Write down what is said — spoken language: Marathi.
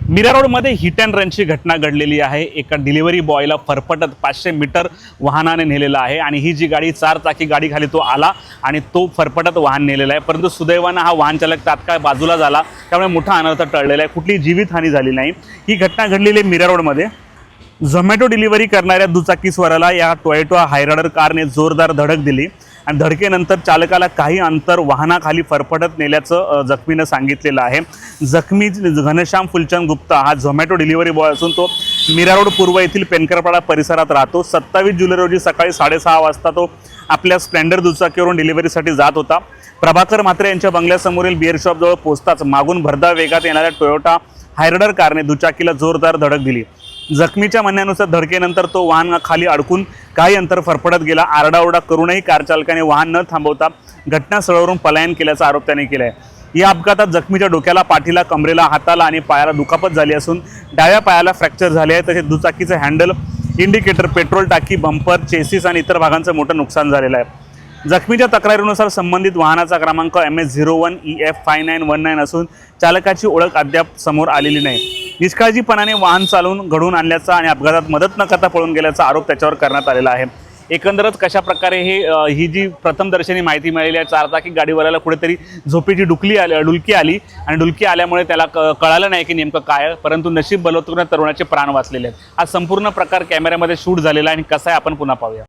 मीरा रोडमध्ये हिट अँड रनची घटना घडलेली आहे। एका डिलिव्हरी बॉयला फरफटत 500 मीटर वाहनाने नेलेलं आहे आणि ही जी गाडी 4 चाकी गाडी खाली तो आला आणि तो फरफटत वाहन नेलेला आहे, परंतु सुदैवानं हा वाहन चालक तात्काळ बाजूला झाला, त्यामुळे मोठा अनर्थ टळलेला आहे। कुठली जीवितहानी झाली नाही। ही घटना घडलेली आहे मीरा रोडमध्ये। झोमॅटो डिलिव्हरी करणाऱ्या दुचाकीस्वाराला या टोयोटा हायरायडर कारने जोरदार धडक दिली आणि धडकेनंतर चालकाला काही अंतर वाहनाखाली फरफटत नेल्याचं जखमीनं सांगितलेलं आहे। जखमी घनश्याम फुलचंद गुप्ता हा झोमॅटो डिलिव्हरी बॉय असून तो मीरा रोड पूर्व येथील पेनकरपाडा परिसरात राहतो। 27 जुलै रोजी सकाळी 6:30 वाजता तो आपल्या स्प्लेंडर दुचाकीवरून डिलिव्हरीसाठी जात होता। प्रभाकर म्हात्रे यांच्या बंगल्यासमोरील बिअर शॉपजवळ पोहोचताच मागून भरधाव वेगात येणाऱ्या टोयोटा हायरायडर कारने दुचाकीला जोरदार धडक दिली। जखमीच्या म्हणण्यानुसार धडकेनंतर तो वाहन खाली अडकून काही अंतर फरफटत गेला। आरडाओरडा करूनही कार चालकाने वाहन न थांबवता घटनास्थळावरून पलायन केल्याचा आरोप त्याने केला आहे। या अपघातात जखमीच्या डोक्याला, पाठीला, कमरेला, हाताला आणि पायाला दुखापत झाली असून डाव्या पायाला फ्रॅक्चर झाले आहे। तसेच दुचाकीचे हँडल, इंडिकेटर, पेट्रोल टाकी, बंपर, चेसिस आणि इतर भागांचं मोठं नुकसान झालेलं आहे। जखमीच्या तक्रारीनुसार संबंधित वाहनाचा क्रमांक MS01EF5919 असून चालकाची ओळख अद्याप समोर आलेली नाही। निष्काळजीपणाने वाहन चालवून घडवून आणल्याचा आणि अपघातात मदत न करता पळून गेल्याचा आरोप त्याच्यावर करण्यात आलेला आहे। एकंदरच कशा प्रकारे ही जी प्रथमदर्शनी माहिती मिळाली आहे, 4 चाकी गाडीवाल्याला कुठेतरी झोपेची डुलकी आली आणि डुलकी आल्यामुळे त्याला कळालं नाही की नेमकं काय, परंतु नशीब बलवत्तून तरुणाचे प्राण वाचलेले आहेत। हा संपूर्ण प्रकार कॅमेऱ्यामध्ये शूट झालेला आहे आणि कसा आहे आपण पुन्हा पाहूया।